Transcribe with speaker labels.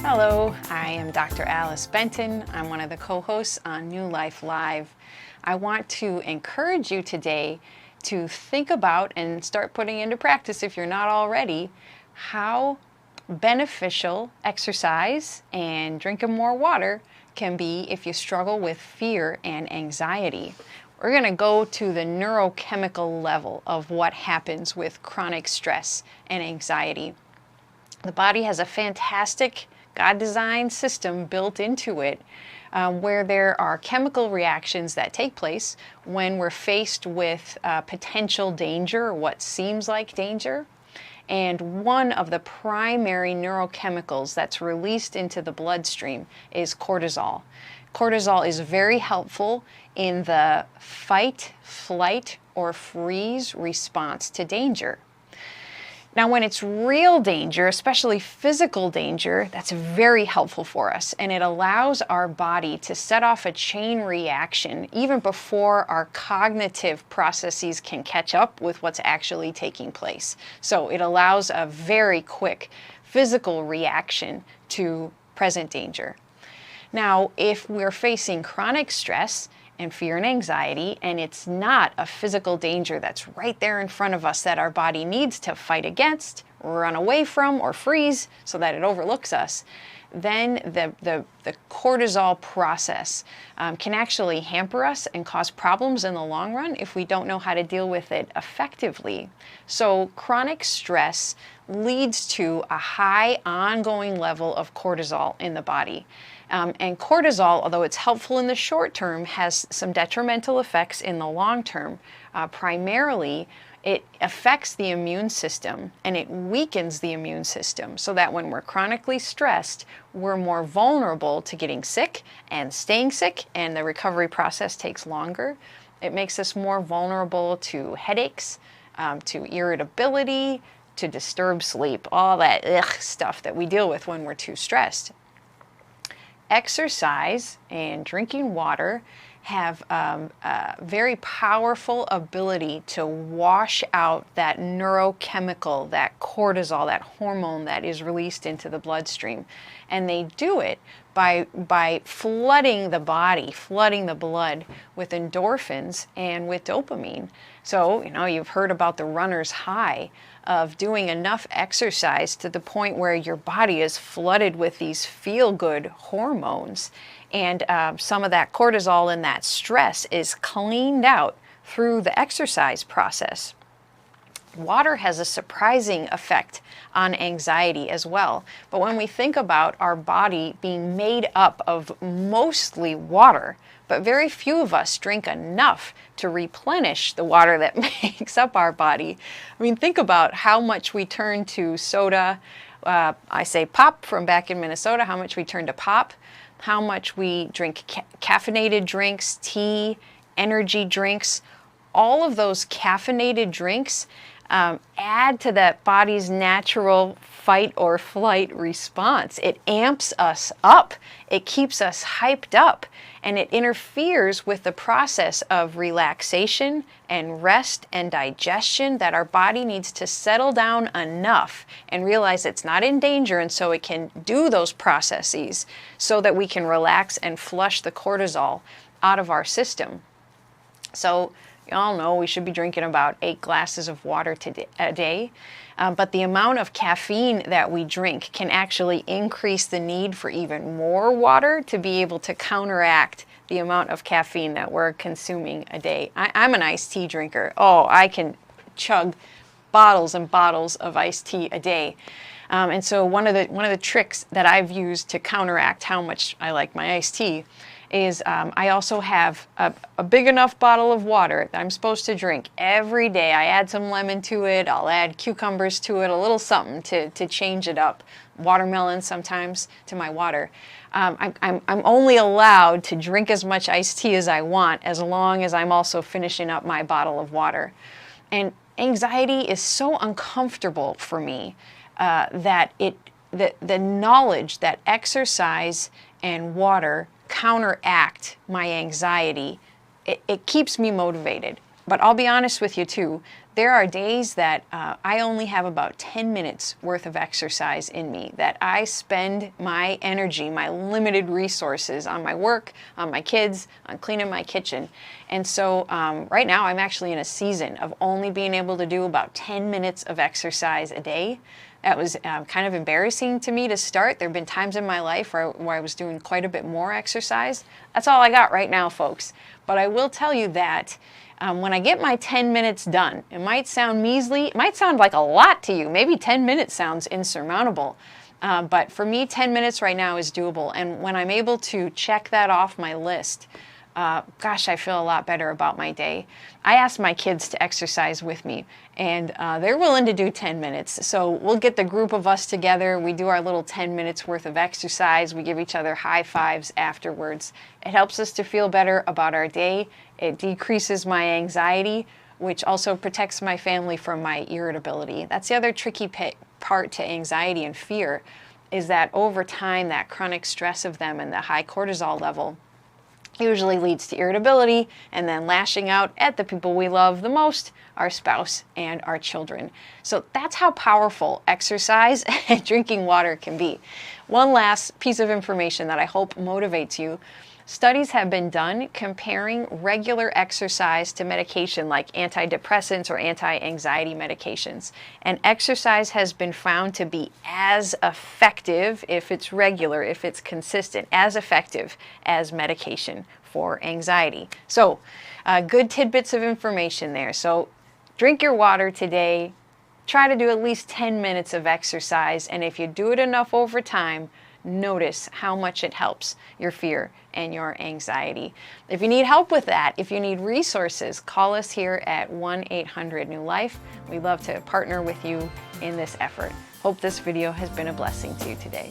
Speaker 1: Hello, I am Dr. Alice Benton. I'm one of the co-hosts on New Life Live. I want to encourage you today to think about and start putting into practice, if you're not already, how beneficial exercise and drinking more water can be if you struggle with fear and anxiety. We're going to go to the neurochemical level of what happens with chronic stress and anxiety. The body has a fantastic God-designed system built into it where there are chemical reactions that take place when we're faced with potential danger or what seems like danger. And one of the primary neurochemicals that's released into the bloodstream is cortisol. Cortisol is very helpful in the fight, flight, or freeze response to danger. Now, when it's real danger, especially physical danger, that's very helpful for us, and it allows our body to set off a chain reaction even before our cognitive processes can catch up with what's actually taking place. So it allows a very quick physical reaction to present danger. Now, if we're facing chronic stress and fear and anxiety, and it's not a physical danger that's right there in front of us that our body needs to fight against, run away from, or freeze so that it overlooks us, then the cortisol process can actually hamper us and cause problems in the long run if we don't know how to deal with it effectively. So chronic stress leads to a high ongoing level of cortisol in the body. And cortisol, although it's helpful in the short term, has some detrimental effects in the long term. Primarily, it affects the immune system and it weakens the immune system so that when we're chronically stressed, we're more vulnerable to getting sick and staying sick, and the recovery process takes longer. It makes us more vulnerable to headaches, to irritability, to disturbed sleep, all that stuff that we deal with when we're too stressed. Exercise and drinking water have a very powerful ability to wash out that neurochemical, that cortisol, that hormone that is released into the bloodstream. And they do it by flooding the body, flooding the blood with endorphins and with dopamine. So, you've heard about the runner's high of doing enough exercise to the point where your body is flooded with these feel-good hormones. And some of that cortisol and that stress is cleaned out through the exercise process. Water has a surprising effect on anxiety as well. But when we think about our body being made up of mostly water, but very few of us drink enough to replenish the water that makes up our body. I mean, think about how much we turn to soda. I say pop from back in Minnesota, how much we turn to pop, how much we drink caffeinated drinks, tea, energy drinks. All of those caffeinated drinks add to that body's natural fight or flight response. It amps us up, it keeps us hyped up, and it interferes with the process of relaxation and rest and digestion that our body needs to settle down enough and realize it's not in danger, and so it can do those processes so that we can relax and flush the cortisol out of our system. So you all know we should be drinking about 8 glasses of water a day, but the amount of caffeine that we drink can actually increase the need for even more water to be able to counteract the amount of caffeine that we're consuming a day. I'm an iced tea drinker. Oh, I can chug bottles and bottles of iced tea a day. And so one of the tricks that I've used to counteract how much I like my iced tea is I also have a big enough bottle of water that I'm supposed to drink every day. I add some lemon to it, I'll add cucumbers to it, a little something to change it up. Watermelon sometimes to my water. I'm only allowed to drink as much iced tea as I want as long as I'm also finishing up my bottle of water. And anxiety is so uncomfortable for me that the knowledge that exercise and water counteract my anxiety, it keeps me motivated. But I'll be honest with you too, There are days that I only have about 10 minutes worth of exercise in me, that I spend my energy, my limited resources on my work, on my kids, on cleaning my kitchen. And so right now I'm actually in a season of only being able to do about 10 minutes of exercise a day. That was kind of embarrassing to me to start. There have been times in my life where I was doing quite a bit more exercise. That's all I got right now, folks. But I will tell you that when I get my 10 minutes done, it might sound measly, it might sound like a lot to you. Maybe 10 minutes sounds insurmountable. But for me, 10 minutes right now is doable. And when I'm able to check that off my list, gosh, I feel a lot better about my day. I asked my kids to exercise with me, and they're willing to do 10 minutes. So we'll get the group of us together. We do our little 10 minutes worth of exercise. We give each other high fives afterwards. It helps us to feel better about our day. It decreases my anxiety, which also protects my family from my irritability. That's the other tricky part to anxiety and fear, is that over time, that chronic stress of them and the high cortisol level usually leads to irritability and then lashing out at the people we love the most, our spouse and our children. So that's how powerful exercise and drinking water can be. One last piece of information that I hope motivates you. Studies have been done comparing regular exercise to medication like antidepressants or anti-anxiety medications. And exercise has been found to be as effective, if it's regular, if it's consistent, as effective as medication for anxiety. So good tidbits of information there. So drink your water today. Try to do at least 10 minutes of exercise. And if you do it enough over time, notice how much it helps your fear and your anxiety. If you need help with that, if you need resources, call us here at 1-800-NEW-LIFE. We'd love to partner with you in this effort. Hope this video has been a blessing to you today.